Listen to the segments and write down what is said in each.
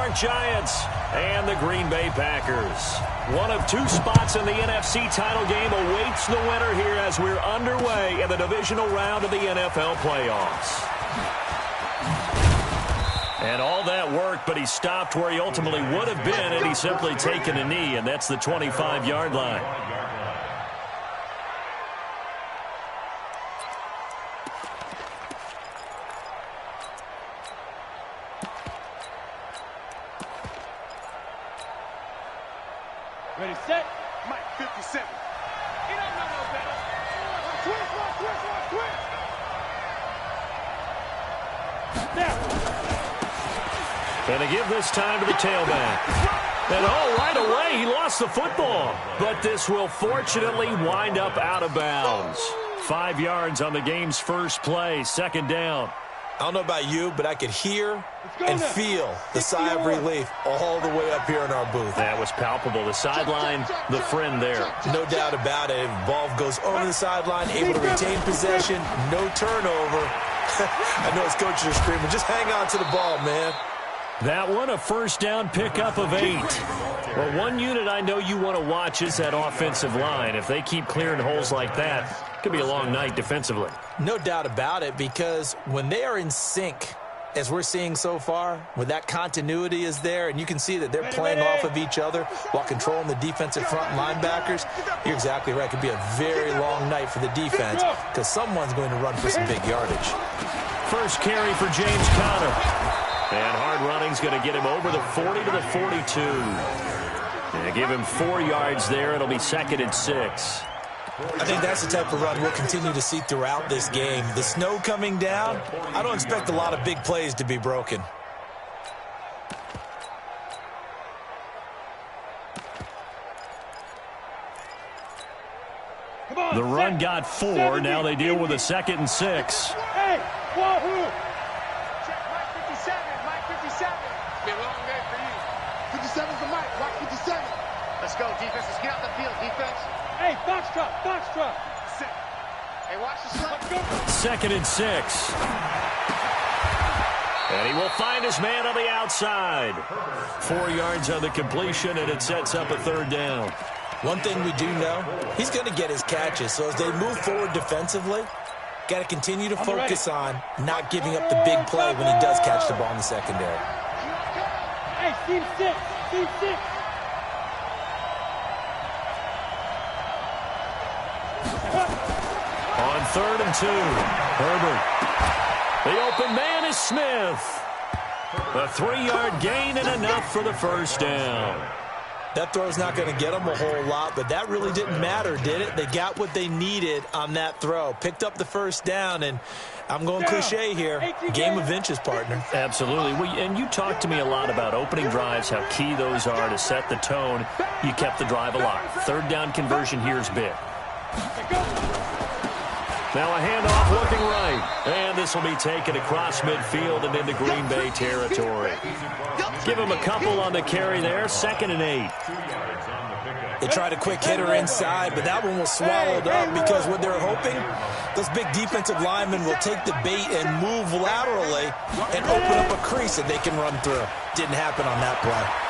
York Giants and the Green Bay Packers. One of two spots in the NFC title game awaits the winner here as we're underway in the divisional round of the NFL playoffs. And all that work, but he stopped where he ultimately would have been had he simply taken a knee, and that's the 25-yard line. Ready, set. Mike, 57. He don't know no better. Twist. Now. And they give this time to the tailback. And right away, he lost the football. But this will fortunately wind up out of bounds. 5 yards on the game's first play, second down. I don't know about you, but I could hear and feel the sigh of relief all the way up here in our booth. That was palpable. The sideline, the friend there. No doubt about it. Ball goes over the sideline, able to retain possession, no turnover. I know his coaches are screaming, just hang on to the ball, man. That one, a first down pickup of 8. Well, one unit I know you want to watch is that offensive line. If they keep clearing holes like that, it could be a long night defensively. No doubt about it, because when they are in sync, as we're seeing so far, when that continuity is there, and you can see that they're playing off of each other while controlling the defensive front linebackers, you're exactly right. It could be a very long night for the defense because someone's going to run for some big yardage. First carry for James Conner. And hard running's going to get him over the 40 to the 42. And give him 4 yards there. It'll be 2nd and 6. I think that's the type of run we'll continue to see throughout this game. The snow coming down, I don't expect a lot of big plays to be broken. The run got 4. Now they deal with a 2nd and 6. Hey, wahoo! Check Mike 57, Mike 57. Be a long day for you. 57's the Mike, Mike 57. Let's go, defense. Let's get out the field, defense. Hey, Foxtrot. Sit. Hey, watch the slip. 2nd and 6. And he will find his man on the outside. 4 yards on the completion, and it sets up a 3rd down. One thing we do know, he's going to get his catches. So as they move forward defensively, got to continue to focus on not giving up the big play when he does catch the ball in the secondary. Hey, team 6. On 3rd and 2, Herbert. The open man is Smith. A 3-yard gain and enough for the first down. That throw's not going to get them a whole lot, but that really didn't matter, did it? They got what they needed on that throw. Picked up the first down, and I'm going cliche here. Game of inches, partner. Absolutely. And you talked to me a lot about opening drives, how key those are to set the tone. You kept the drive alive. 3rd down conversion here is big. Now a handoff looking right. And this will be taken across midfield and into Green Bay territory. Give him a couple on the carry there. 2nd and 8. They tried a quick hitter inside, but that one was swallowed up because what they're hoping, those big defensive linemen will take the bait and move laterally and open up a crease that they can run through. Didn't happen on that play.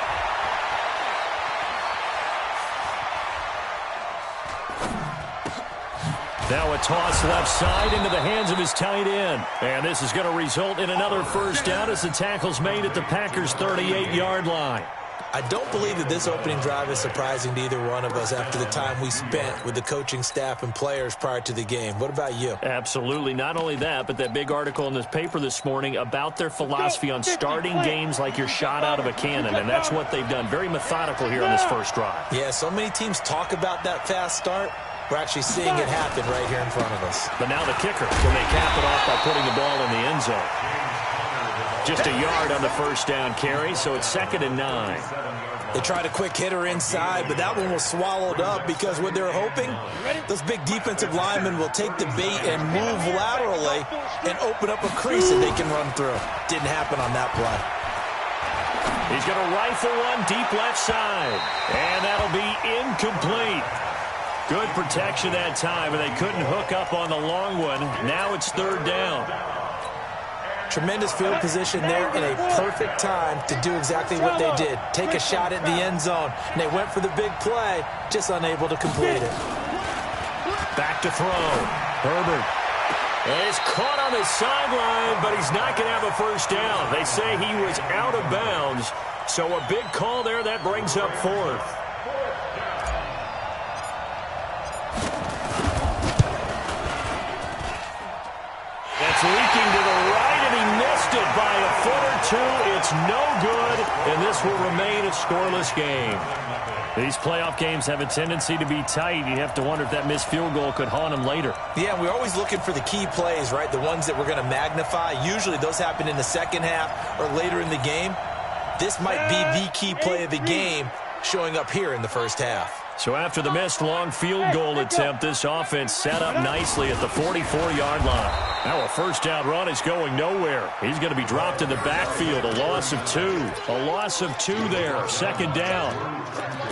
Now a toss left side into the hands of his tight end. And this is going to result in another first down as the tackle's made at the Packers' 38-yard line. I don't believe that this opening drive is surprising to either one of us after the time we spent with the coaching staff and players prior to the game. What about you? Absolutely. Not only that, but that big article in this paper this morning about their philosophy on starting games like you're shot out of a cannon, and that's what they've done. Very methodical here on this first drive. Yeah, so many teams talk about that fast start. We're actually seeing it happen right here in front of us. But now the kicker, can they cap it off by putting the ball in the end zone? Just a yard on the first down carry, so it's 2nd and 9. They tried a quick hitter inside, but that one was swallowed up because what they're hoping, those big defensive linemen will take the bait and move laterally and open up a crease that they can run through. Didn't happen on that play. He's going to rifle one deep left side, and that'll be incomplete. Good protection that time, and they couldn't hook up on the long one. Now it's 3rd down. Tremendous field position there and a perfect time to do exactly what they did. Take a shot at the end zone. And they went for the big play, just unable to complete it. Back to throw. Herbert. He's caught on the sideline, but he's not going to have a first down. They say he was out of bounds. So a big call there. That brings up fourth. That's leaking to the right, and he missed it by a foot or two. It's no good, and this will remain a scoreless game. These playoff games have a tendency to be tight. You have to wonder if that missed field goal could haunt them later. Yeah, we're always looking for the key plays, right? The ones that we're going to magnify. Usually those happen in the second half or later in the game. This might be the key play of the game showing up here in the first half. So after the missed long field goal attempt, this offense set up nicely at the 44-yard line. Now a first down run is going nowhere. He's going to be dropped in the backfield. A loss of two. A loss of two there. Second down.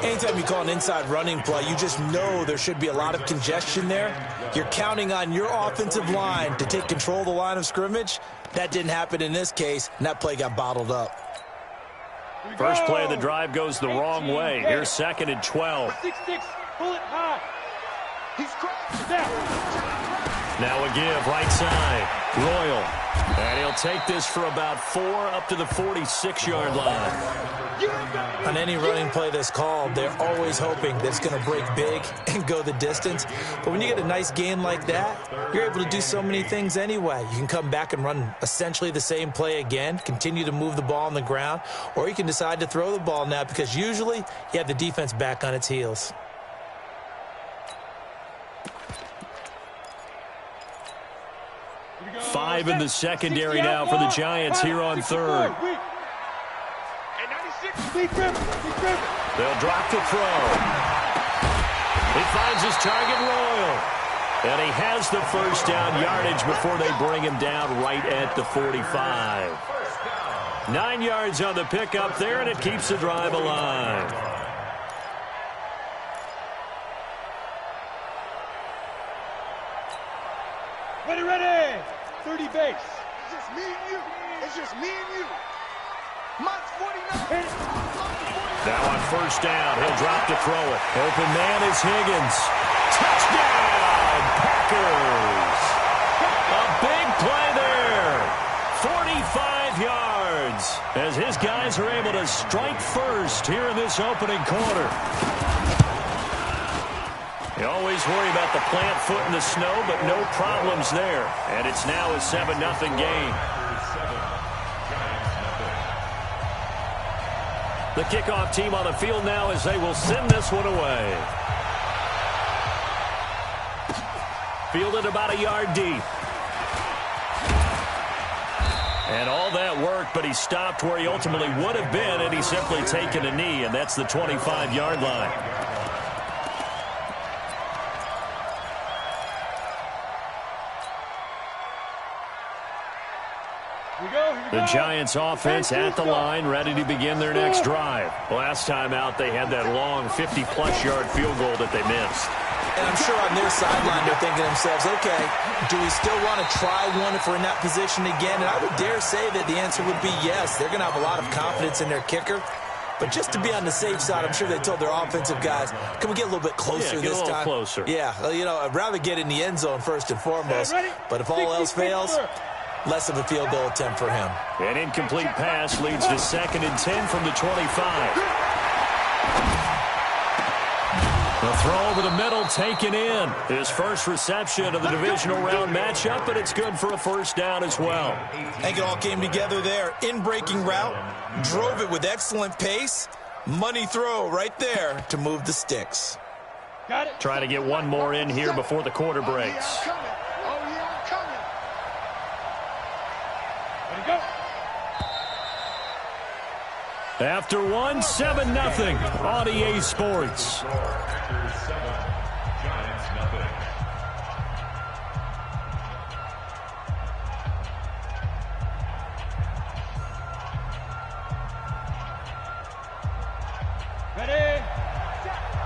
Anytime you call an inside running play, you just know there should be a lot of congestion there. You're counting on your offensive line to take control of the line of scrimmage. That didn't happen in this case, and that play got bottled up. First play of the drive goes the wrong way. Here's second and 12. 6-6, pull it high. He's crashed. Now a give, right side. Royal. And he'll take this for about 4 up to the 46-yard line. On any running play that's called, they're always hoping that it's going to break big and go the distance. But when you get a nice game like that, you're able to do so many things anyway. You can come back and run essentially the same play again, continue to move the ball on the ground, or you can decide to throw the ball now because usually you have the defense back on its heels. Five in the secondary now for the Giants here on third. They'll drop to throw. He finds his target, Royal. And he has the first down yardage before they bring him down right at the 45. 9 yards on the pickup there, and it keeps the drive alive. Ready. 30 base. It's just me and you. It's just me and you. Mike's 49. Now on first down, he'll drop to throw it. Open man is Higgins. Touchdown, Packers. A big play there. 45 yards as his guys are able to strike first here in this opening quarter. You always worry about the plant foot in the snow, but no problems there. And it's now a 7-0 game. The kickoff team on the field now as they will send this one away. Fielded about a yard deep. And all that worked, but he stopped where he ultimately would have been, and he's simply taken a knee, and that's the 25-yard line. The Giants offense at the line, ready to begin their next drive. Last time out, they had that long 50-plus yard field goal that they missed. And I'm sure on their sideline, they're thinking to themselves, okay, do we still want to try one if we're in that position again? And I would dare say that the answer would be yes. They're going to have a lot of confidence in their kicker. But just to be on the safe side, I'm sure they told their offensive guys, can we get a little bit closer this time? Closer. Yeah, you know, I'd rather get in the end zone first and foremost. But if all else fails, less of a field goal attempt for him. An incomplete pass leads to 2nd and 10 from the 25. The throw over the middle taken in. His first reception of the divisional round matchup, but it's good for a first down as well. I think it all came together there. In-breaking route, drove it with excellent pace. Money throw right there to move the sticks. Got it. Try to get one more in here before the quarter breaks. After one, 7-0 on EA Sports. Ready?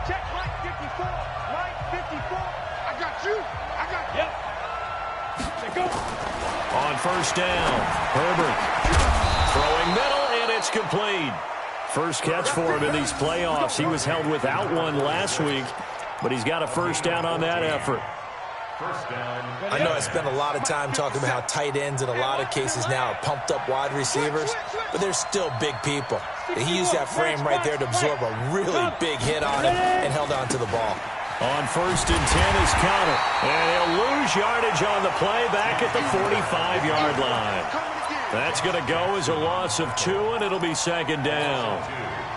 Check right 54. Right 54. I got you. Yep. Go. On first down. Herbert throwing middle, and it's complete. First catch for him in these playoffs. He was held without one last week, but he's got a first down on that effort. I know I spent a lot of time talking about how tight ends in a lot of cases now are pumped up wide receivers, but they're still big people. He used that frame right there to absorb a really big hit on him and held on to the ball. On 1st and 10 is Conner, and he'll lose yardage on the play back at the 45-yard line. That's going to go as a loss of 2, and it'll be second down.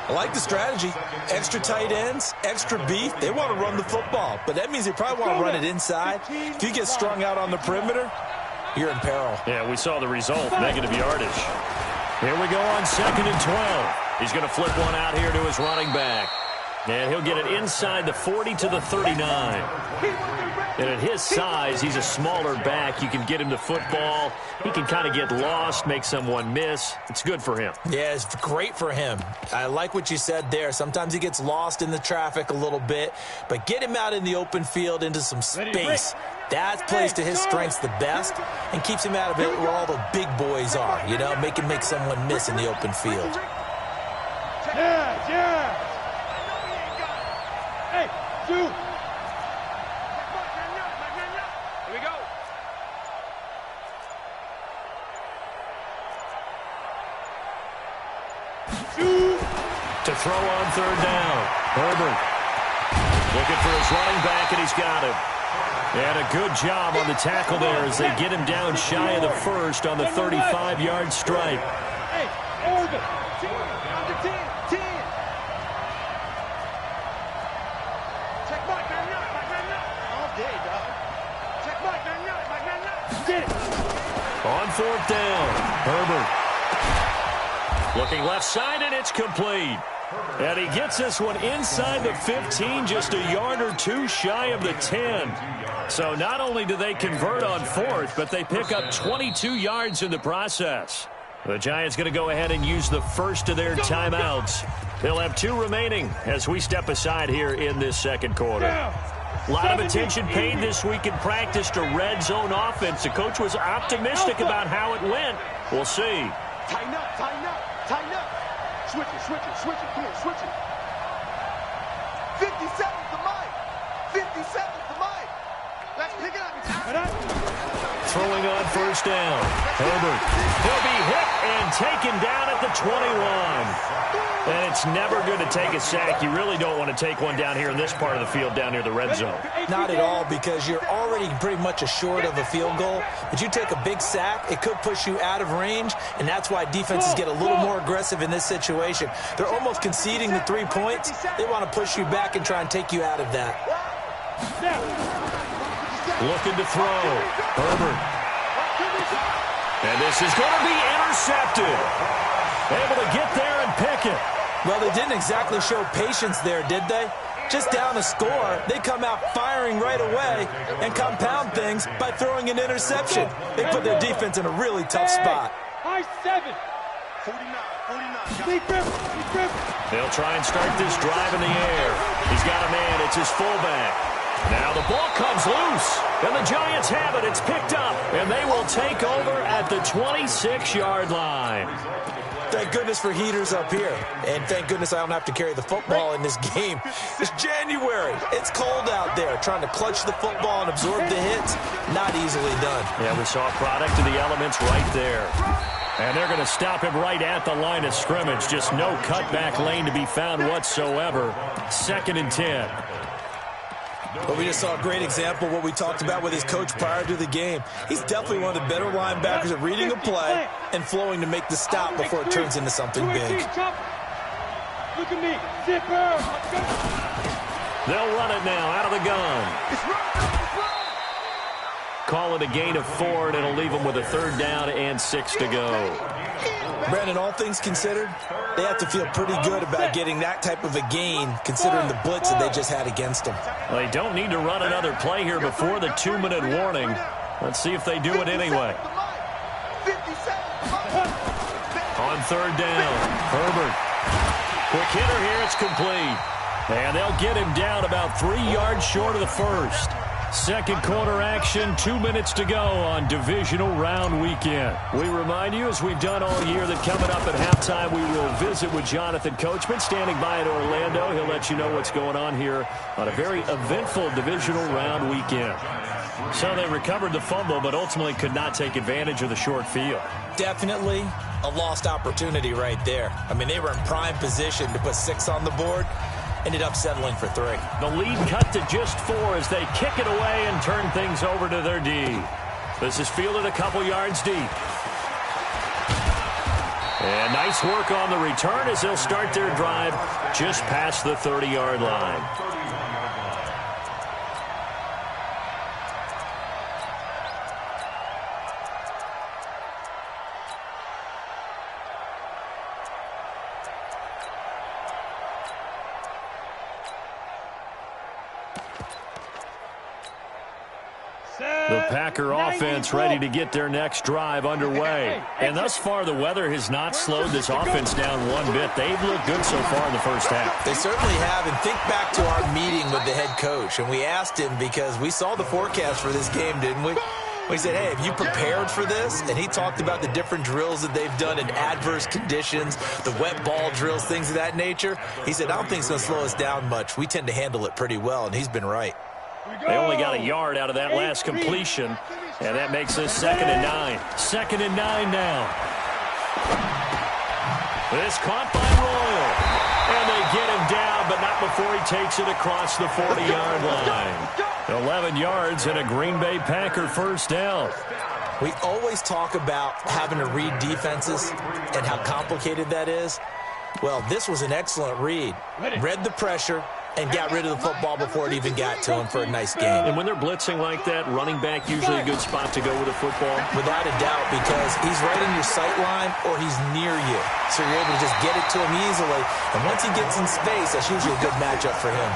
I like the strategy. Extra tight ends, extra beef. They want to run the football, but that means they probably want to run it inside. If you get strung out on the perimeter, you're in peril. Yeah, we saw the result, negative yardage. Here we go on 2nd and 12. He's going to flip one out here to his running back. And he'll get it inside the 40 to the 39. And at his size, he's a smaller back. You can get him the football. He can kind of get lost, make someone miss. It's good for him. Yeah, it's great for him. I like what you said there. Sometimes he gets lost in the traffic a little bit, but get him out in the open field into some space. That plays to his strengths the best and keeps him out of it where all the big boys are, you know, make someone miss in the open field. Yeah. Hey, shoot. Here we go. Shoot. To throw on 3rd down. Herbert looking for his running back, and he's got him. And a good job on the tackle there as they get him down shy of the first on the 35-yard stripe. Hey, Herbert. Under 10. On 4th down, Herbert looking left side, and it's complete. And he gets this one inside the 15, just a yard or 2 shy of the 10. So not only do they convert on 4th, but they pick up 22 yards in the process. The Giants going to go ahead and use the first of their timeouts. They'll have 2 remaining as we step aside here in this second quarter. A lot of attention paid this week in practice to red zone offense. The coach was optimistic about how it went. We'll see. Tighten up. Switch it. Come on, switch it. 57's the mic. Let's pick it up. Throwing on 1st down. Herbert. He'll be hit and taken down at the 21. And it's never good to take a sack. You really don't want to take one down here in this part of the field, down near the red zone. Not at all, because you're already pretty much assured of a field goal. But you take a big sack, it could push you out of range, and that's why defenses get a little more aggressive in this situation. They're almost conceding the 3 points. They want to push you back and try and take you out of that. Looking to throw. Herbert. And this is going to be intercepted. Able to get there and pick it. Well, they didn't exactly show patience there, did they? Just down a score, they come out firing right away and compound things by throwing an interception. They put their defense in a really tough spot. High 7. 49. They'll try and start this drive in the air. He's got a man. It's his fullback. Now the ball comes loose, and the Giants have it. It's picked up, and they will take over at the 26-yard line. Thank goodness for heaters up here. And thank goodness I don't have to carry the football in this game. It's January. It's cold out there. Trying to clutch the football and absorb the hits, not easily done. Yeah, we saw a product of the elements right there. And they're going to stop him right at the line of scrimmage. Just no cutback lane to be found whatsoever. 2nd and 10. But we just saw a great example of what we talked about with his coach prior to the game. He's definitely one of the better linebackers at reading a play and flowing to make the stop before it turns into something big. Look at me. Zipper. They'll run it now out of the gun. Call it a gain of 4, and it'll leave them with a 3rd down and 6 to go. Brandon, all things considered, they have to feel pretty good about getting that type of a gain considering the blitz that they just had against them. Well, they don't need to run another play here before the 2-minute warning. Let's see if they do it anyway. On 3rd down, Herbert. Quick hitter here, it's complete. And they'll get him down about 3 yards short of the first. Second quarter action, 2 minutes to go on divisional round weekend. We remind you, as we've done all year, that coming up at halftime, we will visit with Jonathan Coachman, standing by in Orlando. He'll let you know what's going on here on a very eventful divisional round weekend. So they recovered the fumble, but ultimately could not take advantage of the short field. Definitely a lost opportunity right there. I mean, they were in prime position to put 6 on the board. Ended up settling for 3. The lead cut to just 4 as they kick it away and turn things over to their D. This is fielded a couple yards deep. And nice work on the return as they'll start their drive just past the 30-yard line. The Packer offense ready to get their next drive underway. And thus far, the weather has not slowed this offense down one bit. They've looked good so far in the first half. They certainly have. And think back to our meeting with the head coach. And we asked him, because we saw the forecast for this game, didn't we? We said, hey, have you prepared for this? And he talked about the different drills that they've done in adverse conditions, the wet ball drills, things of that nature. He said, I don't think it's going to slow us down much. We tend to handle it pretty well, and he's been right. They only got a yard out of that last completion, and that makes this 2nd and 9. 2nd and 9 now. This caught by Royal. And they get him down, but not before he takes it across the 40-yard line. 11 yards and a Green Bay Packer first down. We always talk about having to read defenses and how complicated that is. Well, this was an excellent read. Read the pressure and got rid of the football before it even got to him for a nice game. And when they're blitzing like that, running back usually a good spot to go with a football? Without a doubt, because he's right in your sight line or he's near you. So you're able to just get it to him easily. And once he gets in space, that's usually a good matchup for him.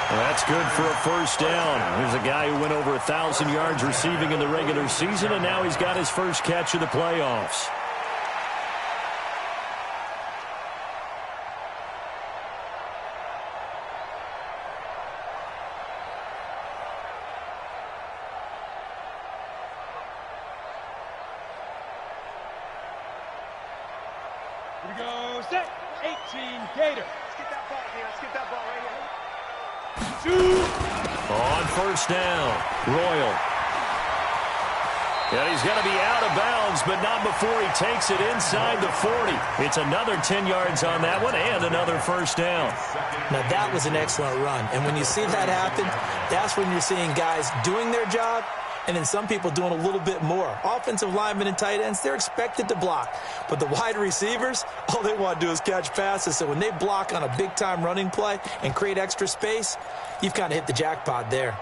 Well, that's good for a first down. Here's a guy who went over 1,000 yards receiving in the regular season, and now he's got his first catch of the playoffs. Here we go, set, 18, Gator. Let's get that ball here, let's get that ball right here. On first down, Royal. Yeah, he's got to be out of bounds, but not before he takes it inside the 40. It's another 10 yards on that one and another first down. Now, that was an excellent run. And when you see that happen, that's when you're seeing guys doing their job and then some people doing a little bit more. Offensive linemen and tight ends, they're expected to block. But the wide receivers, all they want to do is catch passes. So when they block on a big-time running play and create extra space, you've kind of hit the jackpot there.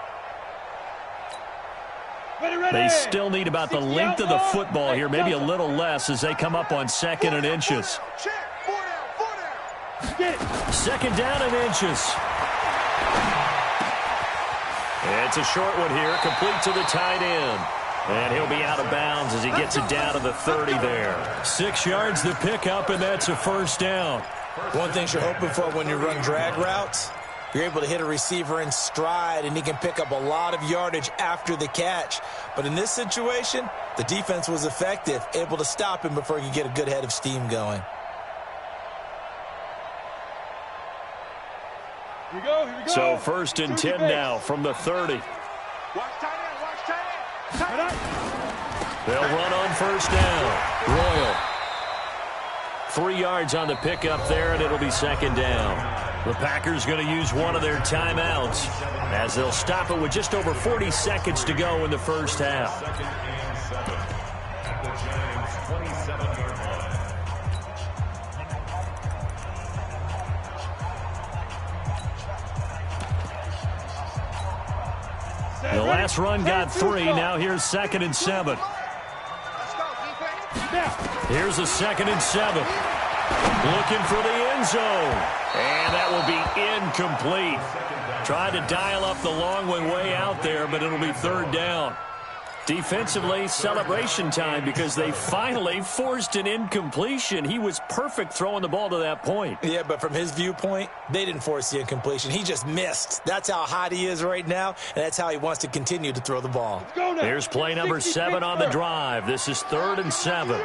They still need about the length of the football here, maybe a little less as they come up on 2nd and inches. 2nd down and inches. It's a short one here, complete to the tight end. And he'll be out of bounds as he gets it down to the 30 there. 6 yards to pick up, and that's a first down. One thing you're hoping for when you run drag routes, you're able to hit a receiver in stride, and he can pick up a lot of yardage after the catch. But in this situation, the defense was effective, able to stop him before he could get a good head of steam going. Here we go, here we go. So 1st and 10 now from the 30. Watch tight end, watch tight end. They'll run on first down. Royal. 3 yards on the pickup there, and it'll be 2nd down. The Packers going to use one of their timeouts as they'll stop it with just over 40 seconds to go in the first half. The last run got 3. Now here's 2nd and 7. Here's a 2nd and 7. Looking for the end zone. And that will be incomplete. Tried to dial up the long one way out there, but it'll be 3rd down. Defensively, celebration time because they finally forced an incompletion. He was perfect throwing the ball to that point. Yeah, but from his viewpoint, they didn't force the incompletion. He just missed. That's how hot he is right now, and that's how he wants to continue to throw the ball. Here's play number 7 on the drive. This is 3rd and 7.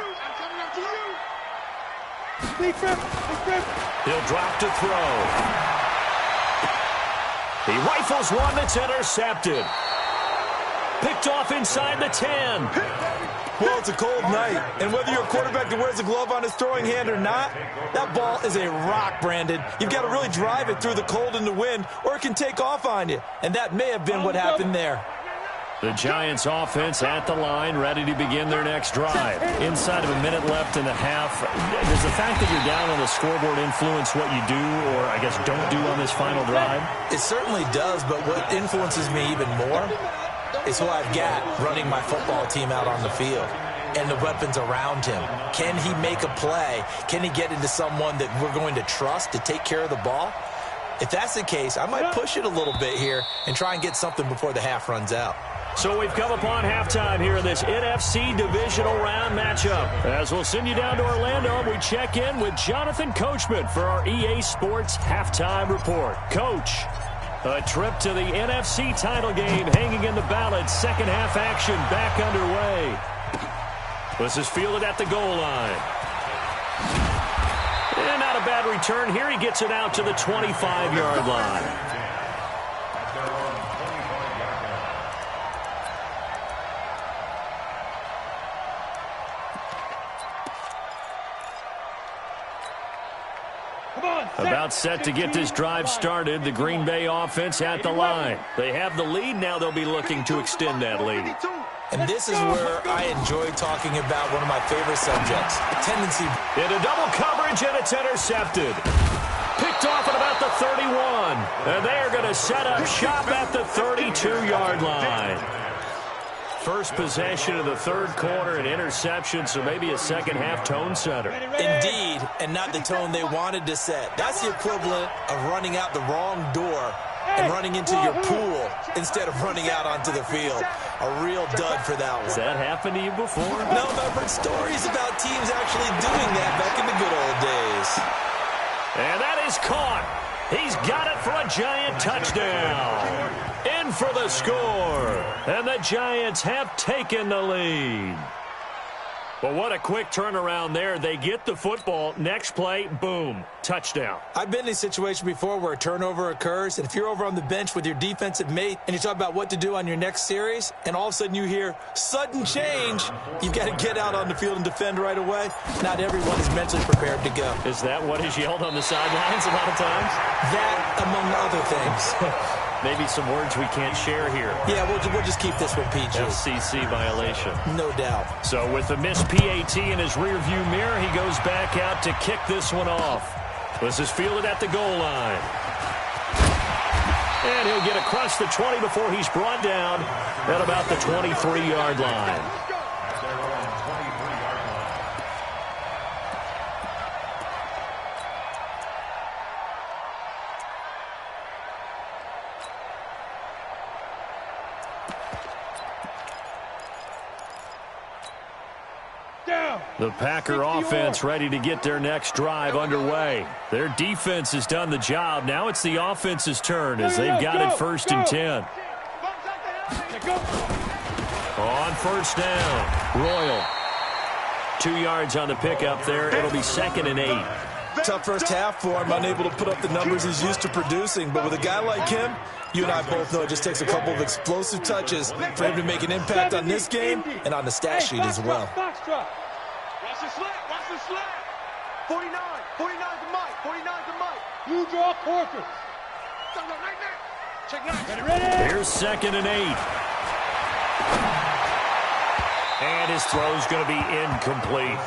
He'll drop to throw. He rifles one that's intercepted. Picked off inside the 10. Well, it's a cold night, and whether you're a quarterback that wears a glove on his throwing hand or not, that ball is a rock, Brandon. You've got to really drive it through the cold and the wind, or it can take off on you, and that may have been what happened there. The Giants offense at the line, ready to begin their next drive. Inside of a minute left in the half, does the fact that you're down on the scoreboard influence what you do, or I guess don't do on this final drive? It certainly does, but what influences me even more is who I've got running my football team out on the field and the weapons around him. Can he make a play? Can he get into someone that we're going to trust to take care of the ball? If that's the case, I might push it a little bit here and try and get something before the half runs out. So we've come upon halftime here in this NFC divisional round matchup. As we'll send you down to Orlando, we check in with Jonathan Coachman for our EA Sports Halftime Report. Coach, a trip to the NFC title game hanging in the balance. Second half action back underway. This is fielded at the goal line. And not a bad return here. He gets it out to the 25-yard line. About set to get this drive started. The Green Bay offense at the line. They have the lead. Now they'll be looking to extend that lead. And this is where I enjoy talking about one of my favorite subjects, tendency. Into double coverage, and it's intercepted. Picked off at about the 31. And they're going to set up shop at the 32-yard line. First possession of the third quarter, an interception, so maybe a second-half tone setter. Indeed, and not the tone they wanted to set. That's the equivalent of running out the wrong door and running into your pool instead of running out onto the field. A real dud for that one. Has that happened to you before? No, but I've heard stories about teams actually doing that back in the good old days. And that is caught. He's got it for a Giant touchdown. In for the score. And the Giants have taken the lead. Well, what a quick turnaround there. They get the football. Next play, boom, touchdown. I've been in a situation before where a turnover occurs, and if you're over on the bench with your defensive mate and you talk about what to do on your next series, and all of a sudden you hear sudden change, you've got to get out on the field and defend right away. Not everyone is mentally prepared to go. Is that what is yelled on the sidelines a lot of times? That, among other things. Maybe some words we can't share here. Yeah, we'll just keep this one PG. FCC violation. No doubt. So with the missed PAT in his rearview mirror, he goes back out to kick this one off. This is fielded at the goal line. And he'll get across the 20 before he's brought down at about the 23-yard line. The Packer offense ready to get their next drive underway. Their defense has done the job. Now it's the offense's turn as they've got it 1st and 10. On first down, Royal. 2 yards on the pickup there. It'll be 2nd and 8. Tough first half for him, unable to put up the numbers he's used to producing. But with a guy like him, you and I both know it just takes a couple of explosive touches for him to make an impact on this game and on the stat sheet as well. Watch the slap, watch the slap. 49 to Mike, 49 to Mike. You draw quarter. Right now. Check nine. Ready? Here's 2nd and 8. And his throw's going to be incomplete.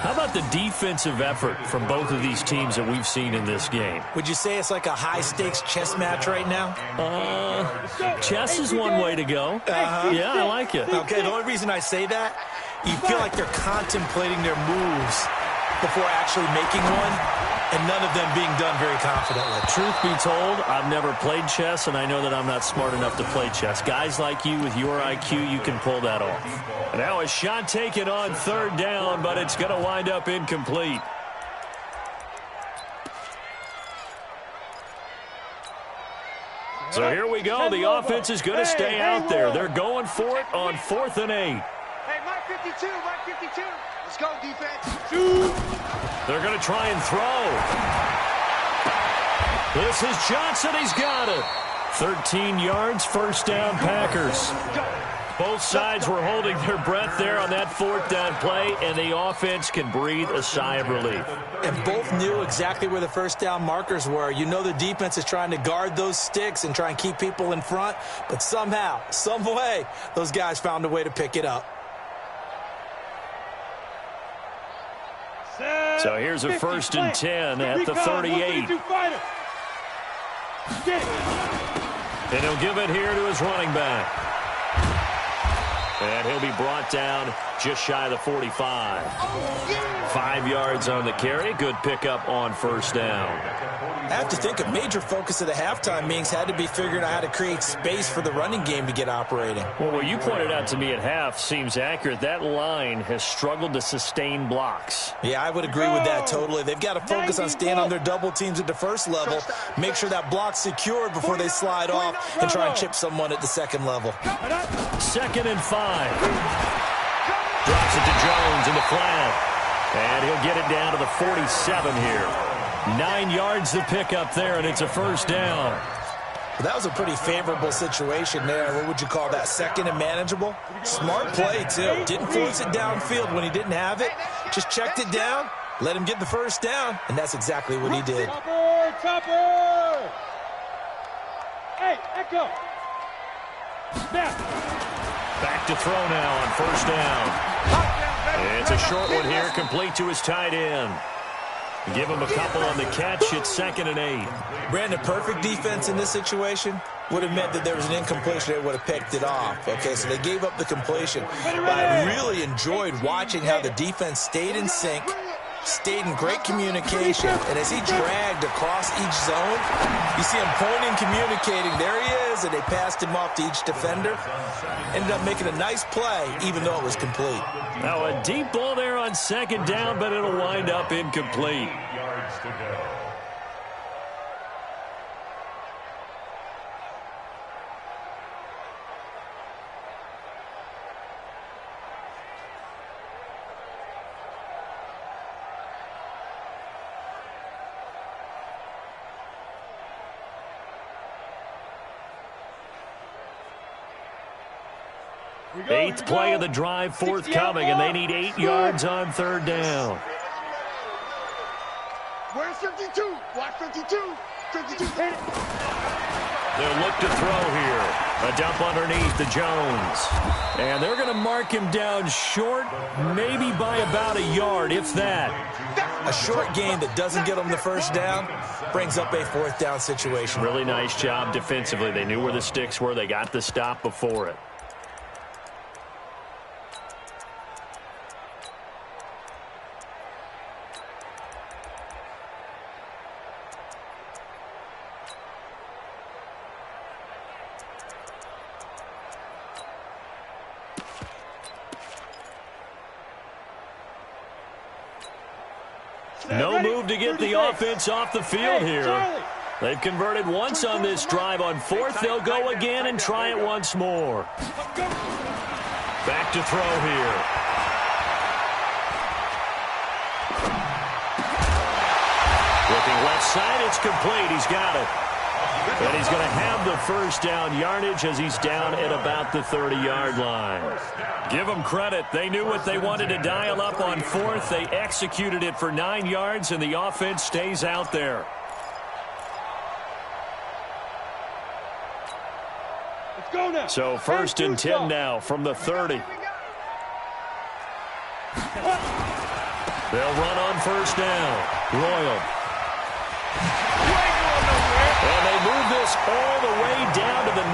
How about the defensive effort from both of these teams that we've seen in this game? Would you say it's like a high-stakes chess match right now? Chess is one way to go. Yeah, I like it. Okay, the only reason I say that, you feel like they're contemplating their moves before actually making one. and none of them being done very confidently. Truth be told, I've never played chess, and I know that I'm not smart enough to play chess. Guys like you with your IQ, you can pull that off. And now a shot taken on third down, but it's going to wind up incomplete. So here we go. The offense is going to stay out there. They're going for it on 4th and 8. Hey, Mike 52, Mike 52. Let's go, defense. They're going to try and throw. This is Johnson. He's got it. 13 yards, first down, Packers. Both sides were holding their breath there on that 4th down play, and the offense can breathe a sigh of relief. And both knew exactly where the first down markers were. You know the defense is trying to guard those sticks and try and keep people in front, but somehow, some way, those guys found a way to pick it up. So here's a 1st and 10 at the 38. And he'll give it here to his running back. And he'll be brought down just shy of the 45. 5 yards on the carry. Good pickup on first down. I have to think a major focus of the halftime meetings had to be figuring out how to create space for the running game to get operating. Well, what you pointed out to me at half seems accurate. That line has struggled to sustain blocks. Yeah, I would agree with that totally. They've got to focus on staying on their double teams at the first level, make sure that block's secured before they slide off, and try and chip someone at the second level. 2nd and 5. Drops it to Jones in the flat. And he'll get it down to the 47 here. 9 yards to pick up there, and it's a first down. Well, that was a pretty favorable situation there. What would you call that? 2nd and manageable? Smart play, too. Didn't force it downfield when he didn't have it. Just checked it down, let him get the first down, and that's exactly what he did. Chopper! Hey, Echo! Back to throw now on first down. It's a short one here, complete to his tight end. Give him a couple on the catch. It's 2nd and 8. Brandon, perfect defense in this situation would have meant that there was an incompletion. They would have picked it off. Okay, so they gave up the completion. But I really enjoyed watching how the defense stayed in sync, stayed in great communication, and as he dragged across each zone, you see him pointing, communicating. There he is, and they passed him off to each defender. Ended up making a nice play, even though it was complete. Now a deep ball there on 2nd down, but it'll wind up incomplete. Eighth play of the drive forthcoming, and they need 8 yards on third down. Where's 52? Watch 52. 52, hit it. They'll look to throw here. A dump underneath to Jones. And they're going to mark him down short, maybe by about a yard, if that. A short gain that doesn't get them the first down brings up a 4th down situation. Really nice job defensively. They knew where the sticks were. They got the stop before it. No move to get the offense off the field here. They've converted once on this drive. On 4th, they'll go again and try it once more. Back to throw here. Looking left side, it's complete. He's got it. And he's going to have the first down yardage as he's down at about the 30-yard line. Give them credit. They knew what they wanted to dial up on 4th. They executed it for 9 yards, and the offense stays out there. Let's go now. So 1st and 10 now from the 30. They'll run on first down. Royal. And they move this all the way down to the 9.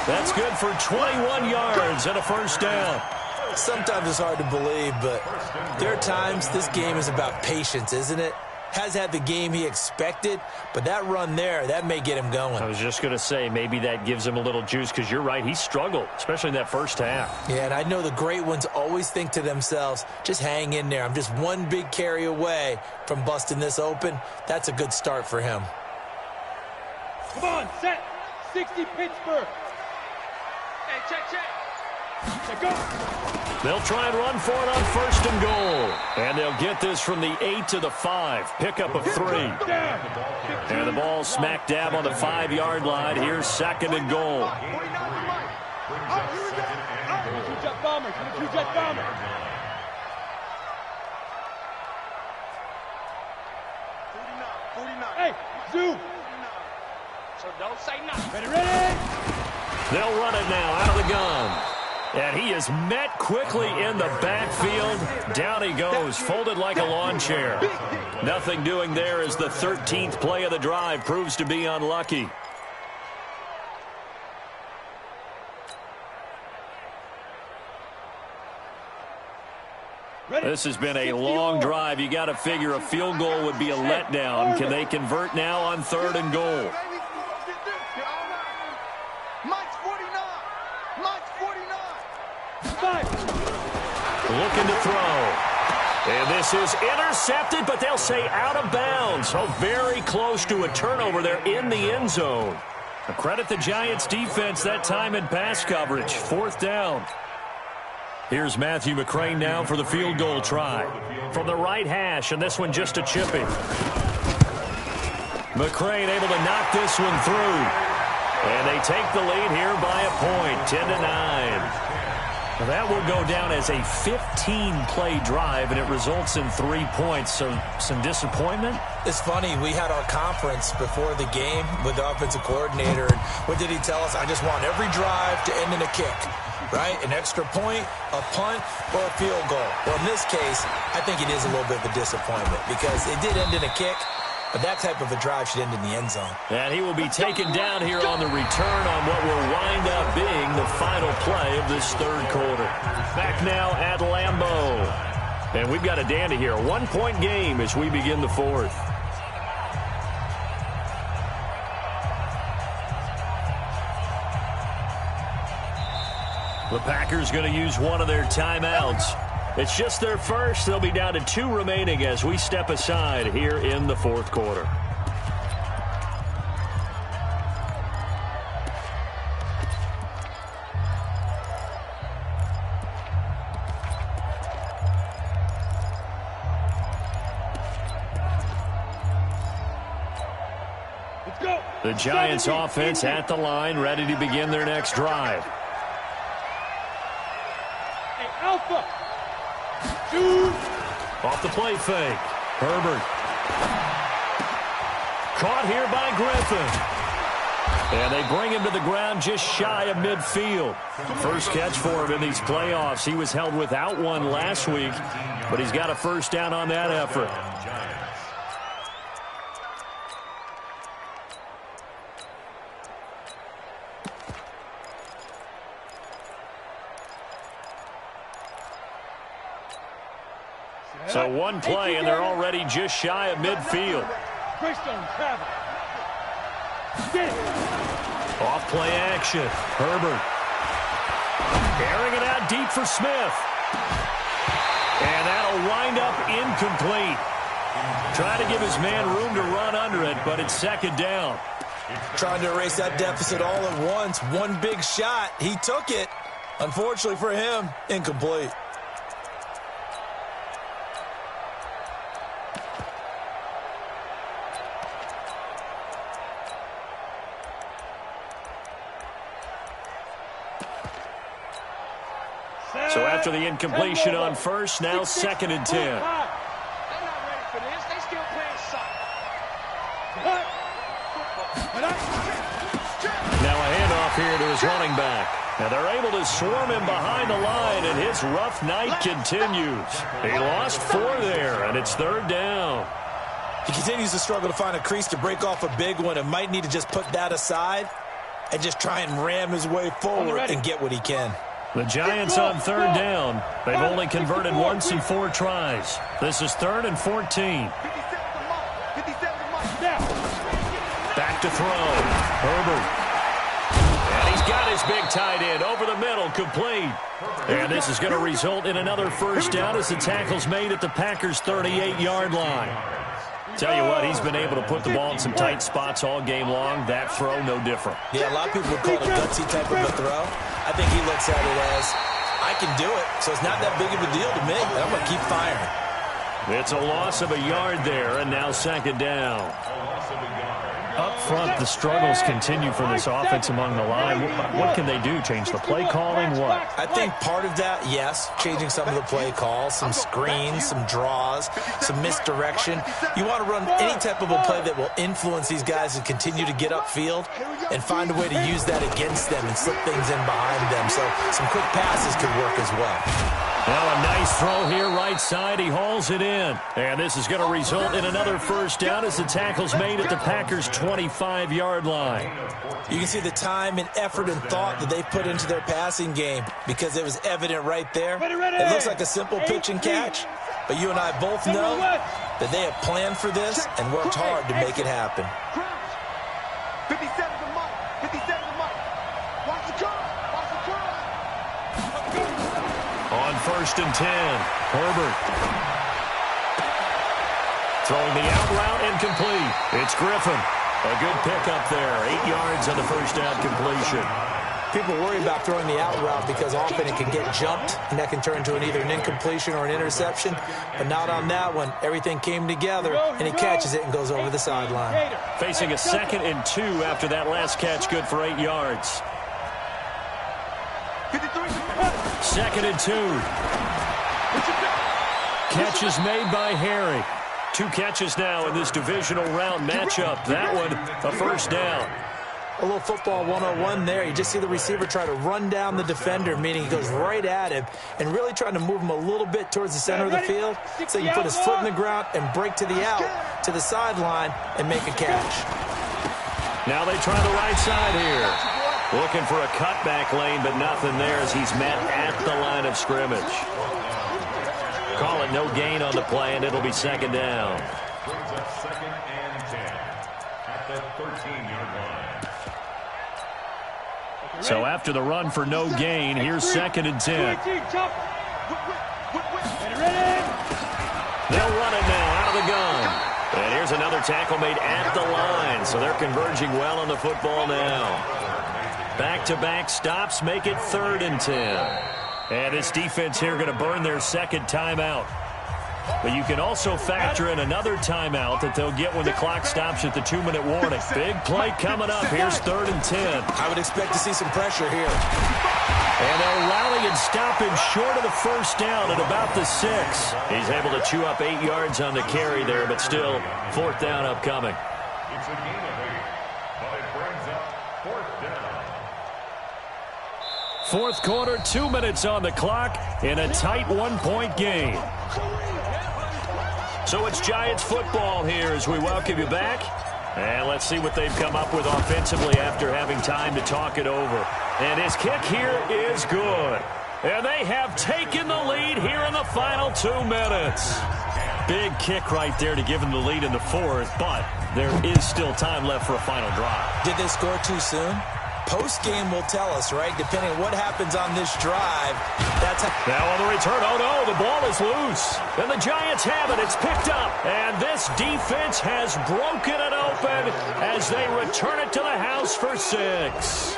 That's good for 21 yards and a first down. Sometimes it's hard to believe, but there are times this game is about patience, isn't it? has had the game he expected, but that run there, that may get him going. I was just going to say, maybe that gives him a little juice, because you're right, he struggled, especially in that first half. Yeah, and I know the great ones always think to themselves, just hang in there. I'm just one big carry away from busting this open. That's a good start for him. Come on, set. 60 Pittsburgh. Hey, check. Go. They'll try and run for it on 1st and goal. And they'll get this from the 8 to the 5. Pickup of 3. And the ball smack dab on the 5-yard line. Here's 2nd and goal. Two-jet bombers. Two-jet bombers. Hey, zoom. So don't say nothing. Ready? They'll run it now out of the gun. And he is met quickly in the backfield. Down he goes, folded like a lawn chair. Nothing doing there as the 13th play of the drive proves to be unlucky. This has been a long drive. You got to figure a field goal would be a letdown. Can they convert now on 3rd and goal? Looking to throw. And this is intercepted, but they'll say out of bounds. So very close to a turnover there in the end zone. Credit the Giants defense that time in pass coverage. 4th down. Here's Matthew McCrane now for the field goal try. From the right hash, and this one just a chipping. McCrane able to knock this one through. And they take the lead here by a point, 10-9. That will go down as a 15-play drive, and it results in 3 points. So some disappointment? It's funny. We had our conference before the game with the offensive coordinator, and what did he tell us? I just want every drive to end in a kick, right? An extra point, a punt, or a field goal. Well, in this case, I think it is a little bit of a disappointment because it did end in a kick, but that type of a drive should end in the end zone. And he will be taken down here on the return on what will wind up being the final play of this 3rd quarter. Back now at Lambeau. And we've got a dandy here. A 1-point game as we begin the 4th. The Packers going to use one of their timeouts. It's just their first. They'll be down to 2 remaining as we step aside here in the 4th quarter. Let's go. The Giants offense at the line, ready to begin their next drive. Hey, Alpha. Off the play fake. Herbert. Caught here by Griffin. And they bring him to the ground just shy of midfield. First catch for him in these playoffs. He was held without one last week, but he's got a first down on that effort. So one play, and they're already just shy of midfield. Off play action. Herbert. Airing it out deep for Smith. And that'll wind up incomplete. Trying to give his man room to run under it, but it's 2nd down. Trying to erase that deficit all at once. One big shot. He took it. Unfortunately for him, incomplete. So after the incompletion on first, now 2nd and 10. They're not ready for this. They still playing soccer. Now a handoff here to his running back. Now they're able to swarm him behind the line, and his rough night continues. He lost 4 there, and it's 3rd down. He continues to struggle to find a crease to break off a big one and might need to just put that aside and just try and ram his way forward and get what he can. The Giants on 3rd down. They've only converted once in 4 tries. This is 3rd and 14. back to throw. Herbert. And he's got his big tight end over the middle, complete. And this is going to result in another first down as the tackle's made at the Packers' 38-yard line. Tell you what, he's been able to put the ball in some tight spots all game long. That throw, no different. Yeah, a lot of people would call it a gutsy type of a throw. I think he looks at it as, I can do it, so it's not that big of a deal to me. I'm going to keep firing. It's a loss of a yard there, and now second down. Up front, the struggles continue for this offense among the line. What can they do? Change the play calling? What? I think part of that, yes, changing some of the play calls, some screens, some draws, some misdirection. You want to run any type of a play that will influence these guys and continue to get upfield and find a way to use that against them and slip things in behind them. So some quick passes could work as well. Now a nice throw here, right side. He hauls it in. And this is going to result in another first down as the tackle's made at the Packers' 25-yard line. You can see the time and effort and thought that they put into their passing game because it was evident right there. It looks like a simple pitch and catch, but you and I both know that they have planned for this and worked hard to make it happen. 57 to Mike. 57 to Mike. Watch the curve. Watch the curve. On 1st and 10, Herbert. Throwing the out route incomplete. It's Griffin. A good pickup there. 8 yards on the first down completion. People worry about throwing the out route because often it can get jumped, and that can turn into either an incompletion or an interception. But not on that one. Everything came together, and he catches it and goes over the sideline. Facing a 2nd and 2 after that last catch, good for 8 yards. 2nd and 2. Catch is made by Harry. 2 catches now in this divisional round matchup. That one, a first down. A little football 101 there. You just see the receiver try to run down the defender, meaning he goes right at him and really trying to move him a little bit towards the center of the field so he can put his foot in the ground and break to the out, to the sideline, and make a catch. Now they try the right side here. Looking for a cutback lane, but nothing there as he's met at the line of scrimmage. Call it no gain on the play, and it'll be second down. Brings up 2nd and 10 at the 13-yard line. So after the run for no gain, here's 2nd and 10. They'll run it now out of the gun. And here's another tackle made at the line, so they're converging well on the football now. Back-to-back stops make it 3rd and 10. And this defense here going to burn their 2nd timeout. But you can also factor in another timeout that they'll get when the clock stops at the 2-minute warning. Big play coming up. Here's 3rd and 10. I would expect to see some pressure here. And they'll rally and stop him short of the first down at about the 6. He's able to chew up 8 yards on the carry there, but still 4th down upcoming. It's a gain of 8, but it brings up 4th down. 4th quarter, 2 minutes on the clock in a tight 1-point game. So it's Giants football here as we welcome you back. And let's see what they've come up with offensively after having time to talk it over. And his kick here is good. And they have taken the lead here in the final 2 minutes. Big kick right there to give them the lead in the 4th, but there is still time left for a final drive. Did they score too soon? Post-game will tell us, right? Depending on what happens on this drive, that's how... Now on the return, oh no, the ball is loose. And the Giants have it, it's picked up. And this defense has broken it open as they return it to the house for 6.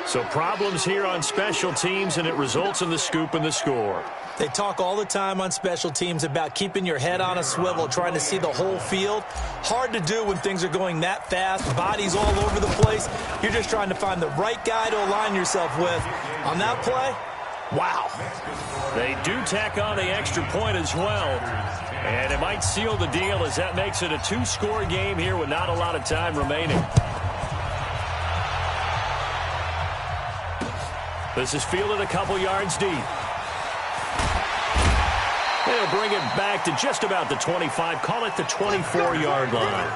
So problems here on special teams, and it results in the scoop and the score. They talk all the time on special teams about keeping your head on a swivel, trying to see the whole field. Hard to do when things are going that fast, bodies all over the place. You're just trying to find the right guy to align yourself with. On that play, wow. They do tack on the extra point as well. And it might seal the deal as that makes it a 2-score game here with not a lot of time remaining. This is fielded a couple yards deep. They'll bring it back to just about the 25, call it the 24-yard line.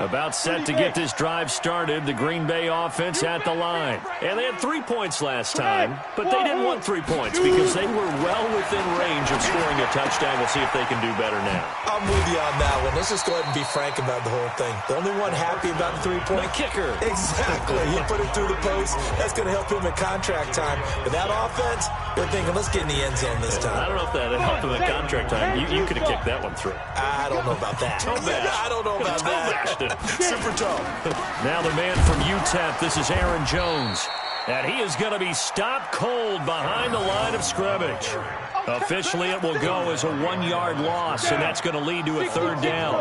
About set to get this drive started, the Green Bay offense at the line. And they had 3 points last time, but they didn't want 3 points because they were well within range of scoring a touchdown. We'll see if they can do better now. I'm with you on that one. Let's just go ahead and be frank about the whole thing. The only one happy about the 3-point kicker. Exactly. He put it through the post. That's going to help him in contract time. But that offense, they're thinking, let's get in the end zone this time. I don't know if that helped him in contract time. You could have kicked that one through. I don't know about that. I don't know about that. Super tall. Now the man from UTEP, this is Aaron Jones. And he is going to be stopped cold behind the line of scrimmage. Officially, it will go as a 1-yard loss, and that's going to lead to a 3rd down.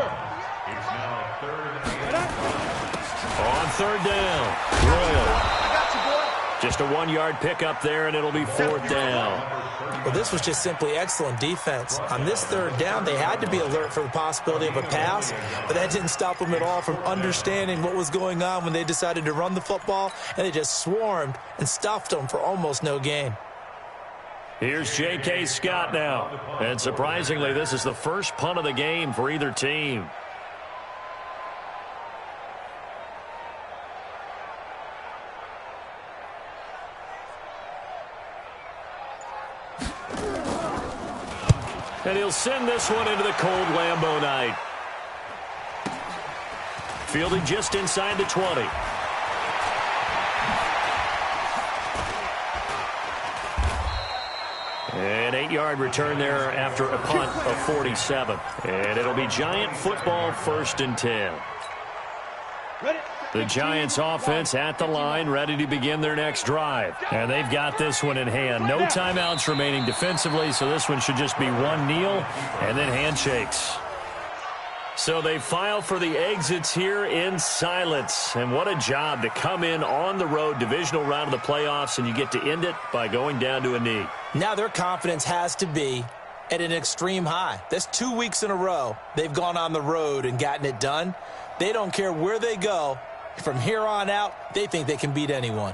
On 3rd down, Royal. Just a 1-yard pickup there, and it'll be 4th down. Well, this was just simply excellent defense. On this 3rd down, they had to be alert for the possibility of a pass, but that didn't stop them at all from understanding what was going on when they decided to run the football, and they just swarmed and stuffed them for almost no gain. Here's J.K. Scott now. And surprisingly, this is the first punt of the game for either team. And he'll send this one into the cold Lambeau night. Fielding just inside the 20. An 8-yard return there after a punt of 47. And it'll be Giant football, 1st and 10. The Giants offense at the line, ready to begin their next drive. And they've got this one in hand. No timeouts remaining defensively, so this one should just be one kneel and then handshakes. So they file for the exits here in silence. And what a job to come in on the road, divisional round of the playoffs, and you get to end it by going down to a knee. Now their confidence has to be at an extreme high. That's 2 weeks in a row they've gone on the road and gotten it done. They don't care where they go. From here on out, they think they can beat anyone.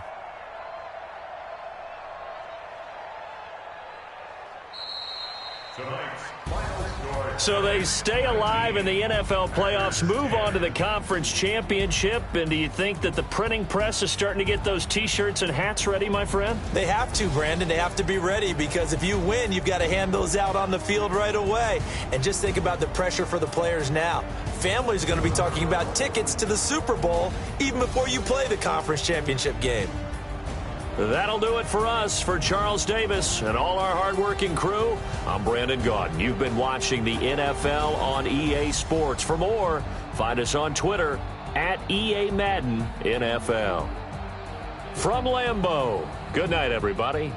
So they stay alive in the NFL playoffs, move on to the conference championship. And do you think that the printing press is starting to get those T-shirts and hats ready, my friend? They have to, Brandon. They have to be ready because if you win, you've got to hand those out on the field right away. And just think about the pressure for the players now. Families are going to be talking about tickets to the Super Bowl even before you play the conference championship game. That'll do it for us. For Charles Davis and all our hardworking crew, I'm Brandon Gaudin. You've been watching the NFL on EA Sports. For more, find us on Twitter at EA Madden NFL. From Lambeau, good night, everybody.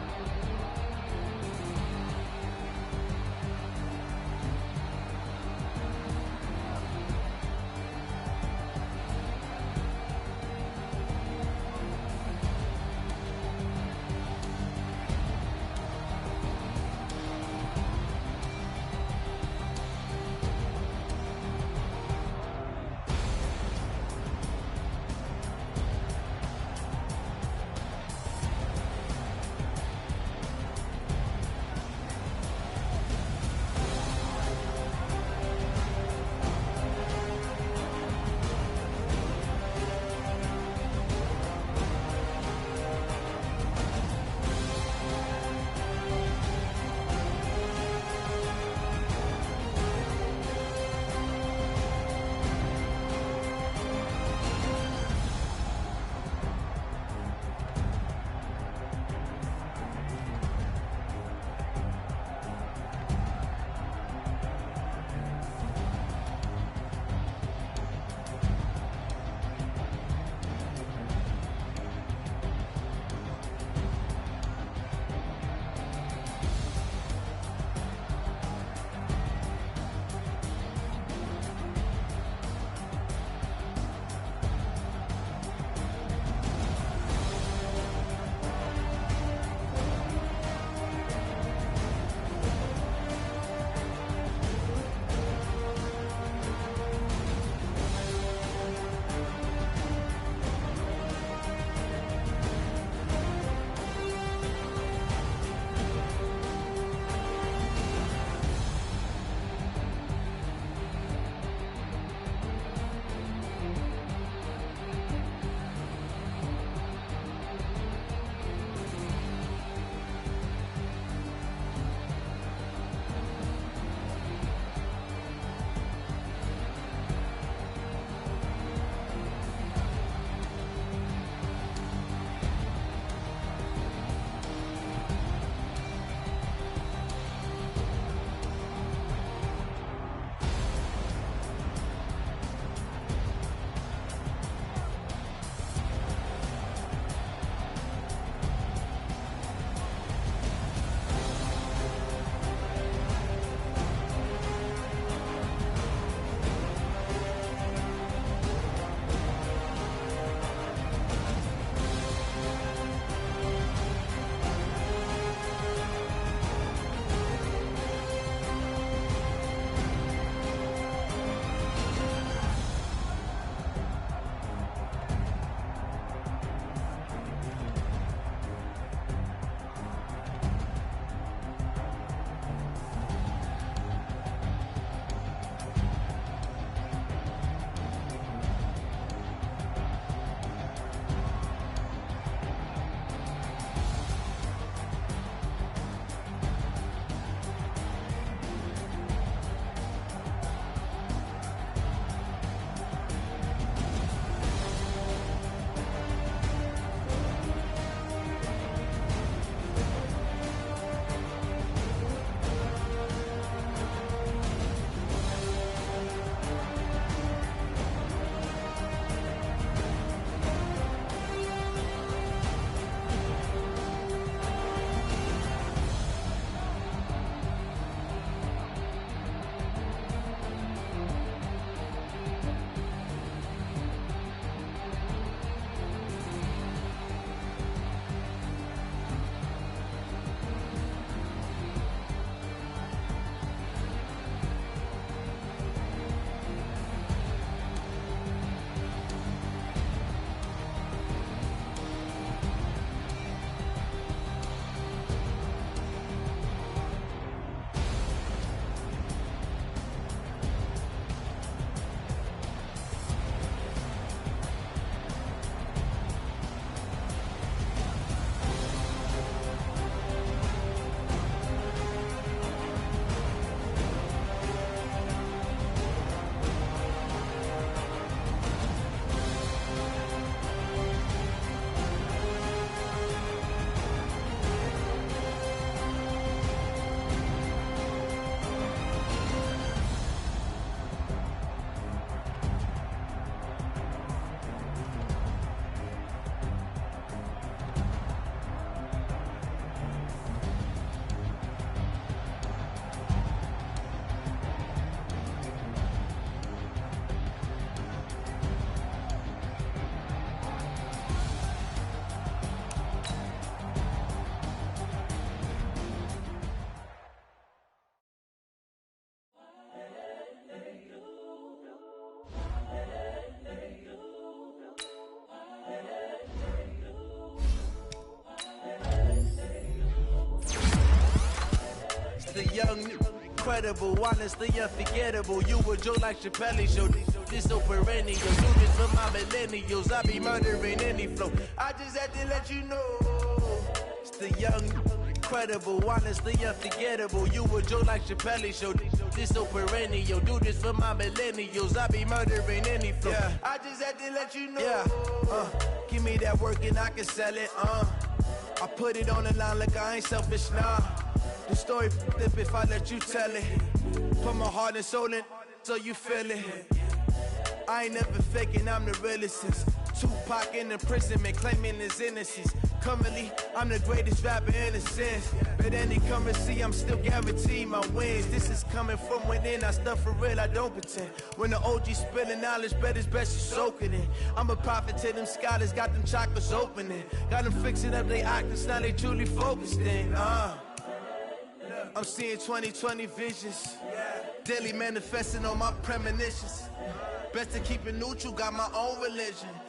young, incredible, honestly unforgettable. You a joke like Chappelle show. This so perennial. Do this for my millennials. I be murdering any flow. I just had to let you know. It's the young, incredible, honestly unforgettable. You a joke like Chappelle show. This so perennial. Do this for my millennials. I be murdering any flow. Yeah. I just had to let you know. Yeah. Give me that work and I can sell it. I put it on the line like I ain't selfish, nah. The story flip if I let you tell it. Put my heart and soul in so you feel it. I ain't never faking, I'm the realest since Tupac in the prison, man, claiming his innocence. Currently, I'm the greatest rapper in a sense. But any currency, I'm still guaranteed my wins. This is coming from within, I stuff for real, I don't pretend. When the OG spilling knowledge, bet it's best you soak it in. I'm a prophet to them scholars, got them chakras opening. Got them fixing up they actors, now they truly focused in. I'm seeing 2020 visions. Daily manifesting on my premonitions. Best to keep it neutral, got my own religion.